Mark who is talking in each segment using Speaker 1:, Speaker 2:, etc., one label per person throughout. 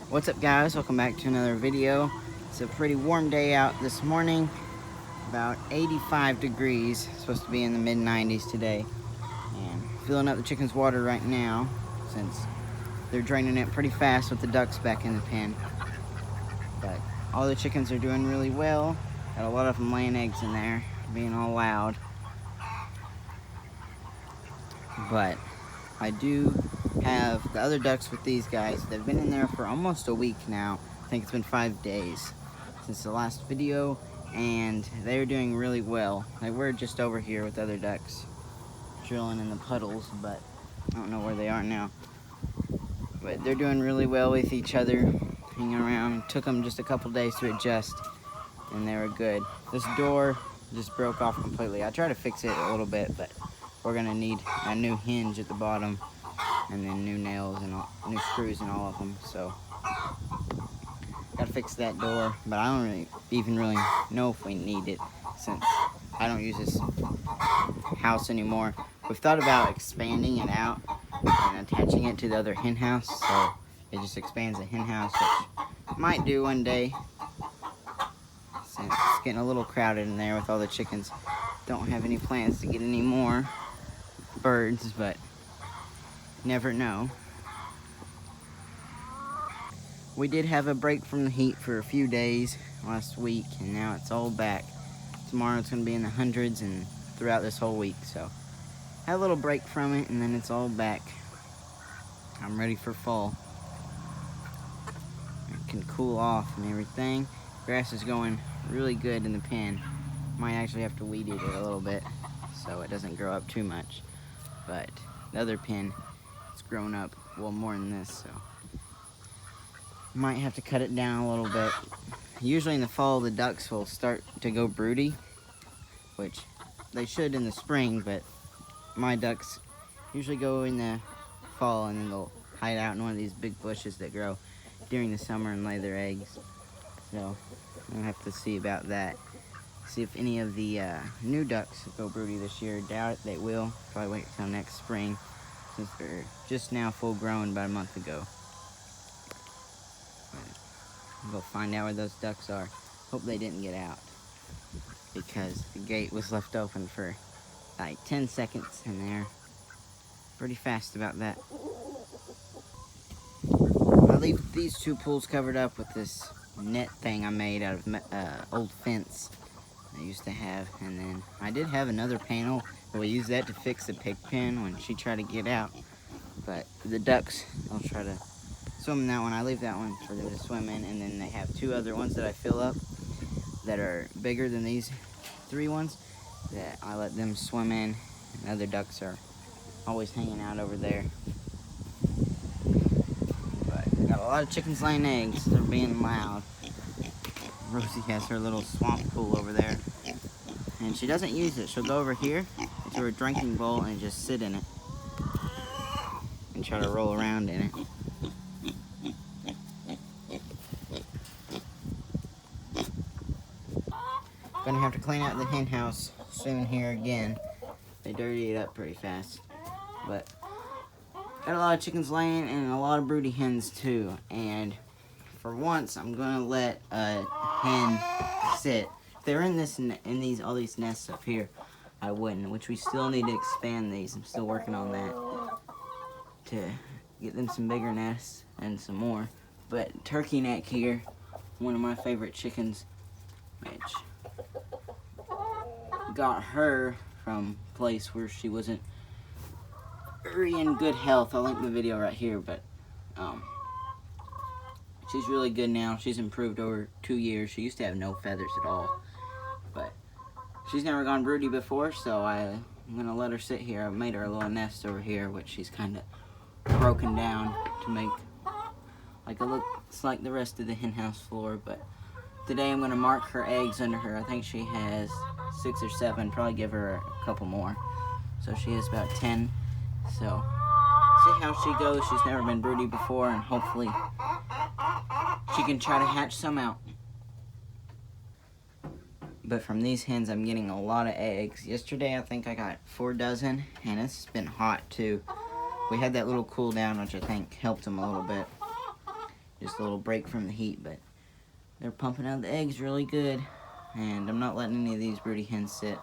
Speaker 1: What's up, guys? Welcome back to another video. It's a pretty warm day out this morning, about 85 degrees. It's supposed to be in the mid 90s today. And filling up the chickens' water right now, since they're draining it pretty fast with the ducks back in the pen. But all the chickens are doing really well. Got a lot of them laying eggs in there, being all loud. But I do have the other ducks with these guys. They've been in there for almost a week now. I think it's been 5 days since the last video, and they're doing really well. They were just over here with other ducks drilling in the puddles, but I don't know where they are now. But they're doing really well with each other, hanging around. It took them just a couple days to adjust, and they were good. This door just broke off completely. I tried to fix it a little bit, but we're gonna need a new hinge at the bottom, and then new nails and new screws in all of them. So gotta fix that door, but I don't even really know if we need it, since I don't use this house anymore. We've thought about expanding it out and attaching it to the other hen house, so it just expands the hen house, which I might do one day, since it's getting a little crowded in there with all the chickens. Don't have any plans to get any more birds, but never know. We did have a break from the heat for a few days last week, and now it's all back. Tomorrow it's going to be in the hundreds and throughout this whole week, so had a little break from it, and then it's all back. I'm ready for fall. It can cool off and everything. Grass is going really good in the pen. Might actually have to weed eat it a little bit so it doesn't grow up too much. But the other pen, it's grown up well more than this, so might have to cut it down a little bit. Usually in the fall the ducks will start to go broody, which they should in the spring, but my ducks usually go in the fall, and then they'll hide out in one of these big bushes that grow during the summer and lay their eggs. So we'll have to see about that. See if any of the new ducks go broody this year. Doubt it, they will. Probably wait till next spring, since they're just now full grown about a month ago. We'll find out where those ducks are. Hope they didn't get out, because the gate was left open for like 10 seconds in there. Pretty fast about that. I leave these two pools covered up with this net thing I made out of old fence I used to have, and then I did have another panel, but we used that to fix the pig pen when she tried to get out. But the ducks, I'll try to swim in that one. I leave that one for them to swim in, and then they have two other ones that I fill up that are bigger than these 3 ones that I let them swim in, and other ducks are always hanging out over there. But got a lot of chickens laying eggs. They're being loud. Rosie has her little swamp pool over there, and she doesn't use it. She'll go over here to her drinking bowl and just sit in it and try to roll around in it. Gonna have to clean out the hen house soon here again. They dirty it up pretty fast. But got a lot of chickens laying and a lot of broody hens too. And for once, I'm gonna let a hen sit. If they were in all these nests up here, I wouldn't. Which we still need to expand these. I'm still working on that to get them some bigger nests and some more. But turkey neck here, one of my favorite chickens, which got her from a place where she wasn't very in good health. I'll link the video right here, but she's really good now. She's improved over 2 years. She used to have no feathers at all, but she's never gone broody before, so I'm gonna let her sit here. I made her a little nest over here, which she's kind of broken down to make like it looks like the rest of the hen house floor. But today I'm gonna mark her eggs under her. I think she has 6 or 7. Probably give her a couple more, so she has about 10. So see how she goes. She's never been broody before, and hopefully she can try to hatch some out. but from these hens I'm getting a lot of eggs. Yesterday I think I got 4 dozen, and it's been hot too. We had that little cool down, which I think helped them a little bit. Just a little break from the heat, but they're pumping out the eggs really good, and I'm not letting any of these broody hens sit.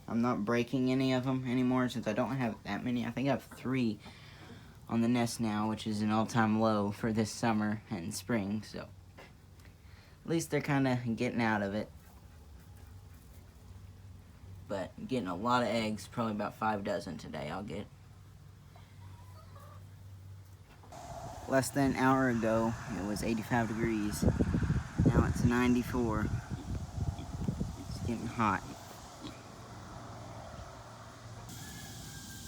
Speaker 1: I'm not breaking any of them anymore since I don't have that many. I think I have 3 on the nest now, which is an all-time low for this summer and spring, so at least they're kind of getting out of it. But getting a lot of eggs, probably about 5 dozen today I'll get. Less than an hour ago, it was 85 degrees. Now it's 94. It's getting hot.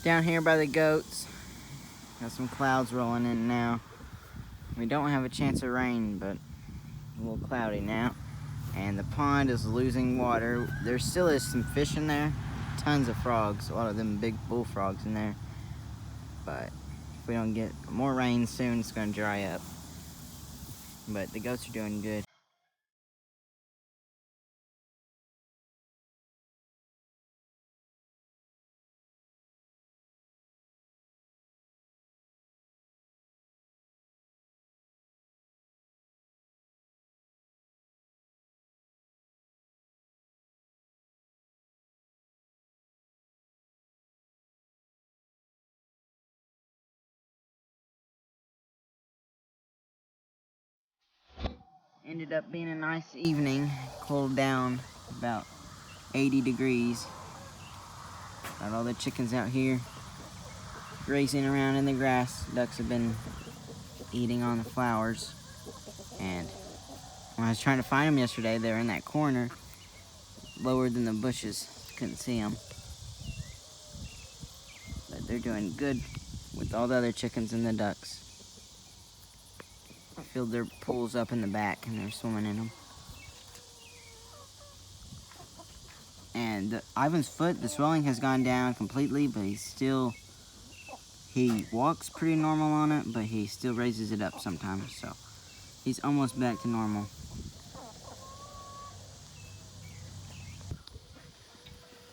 Speaker 1: Down here by the goats, got some clouds rolling in now. We don't have a chance of rain, but a little cloudy now. And the pond is losing water. There still is some fish in there, tons of frogs, a lot of them big bullfrogs in there. But if we don't get more rain soon, it's gonna dry up. But the goats are doing good. Ended up being a nice evening, cooled down about 80 degrees. Got all the chickens out here grazing around in the grass. Ducks have been eating on the flowers. And when I was trying to find them yesterday, they were in that corner, lower than the bushes. Couldn't see them. But they're doing good with all the other chickens and the ducks. Filled their pools up in the back and they're swimming in them. And Ivan's foot, the swelling has gone down completely, but he walks pretty normal on it, but he still raises it up sometimes, so he's almost back to normal.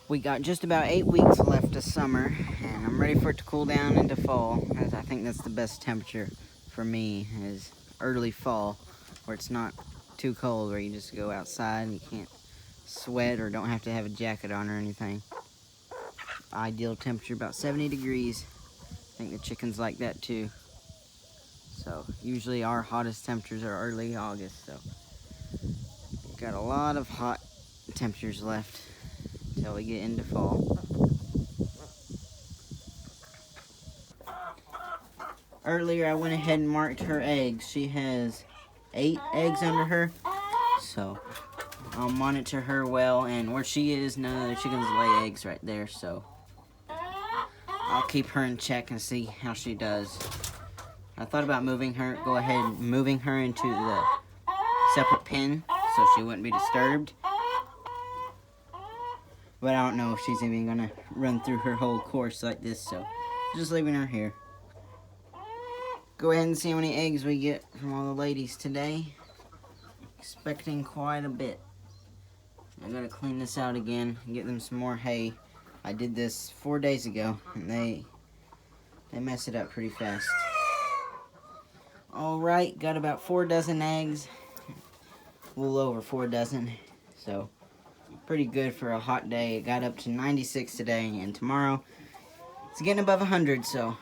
Speaker 1: We got just about 8 weeks left of summer, and I'm ready for it to cool down into fall, as I think that's the best temperature for me, is early fall, where it's not too cold, where you just go outside and you can't sweat or don't have to have a jacket on or anything. Ideal temperature, about 70 degrees. I think the chickens like that too. So usually our hottest temperatures are early August, so we've got a lot of hot temperatures left until we get into fall. Earlier I went ahead and marked her eggs. She has 8 eggs under her, so I'll monitor her well, and where she is, none of the chickens lay eggs right there, so I'll keep her in check and see how she does. I thought about moving her into the separate pen so she wouldn't be disturbed. But I don't know if she's even gonna run through her whole course like this, so just leaving her here. Go ahead and see how many eggs we get from all the ladies today. Expecting quite a bit. I gotta clean this out again and get them some more hay. I did this 4 days ago, and they mess it up pretty fast. Alright, got about 4 dozen eggs. A little over 4 dozen. So, pretty good for a hot day. It got up to 96 today, and tomorrow it's getting above 100, so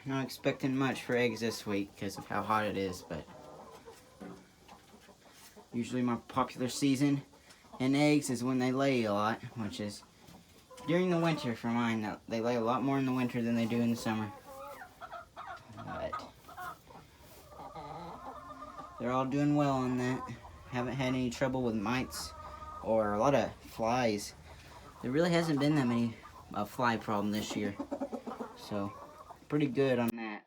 Speaker 1: not expecting much for eggs this week because of how hot it is, but usually my popular season in eggs is when they lay a lot, which is during the winter for mine. They lay a lot more in the winter than they do in the summer. But they're all doing well on that. Haven't had any trouble with mites or a lot of flies. There really hasn't been that many fly problem this year. So, pretty good on that.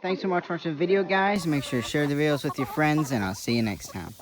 Speaker 1: thanks so much for watching the video, guys. Make sure to share the videos with your friends, and I'll see you next time.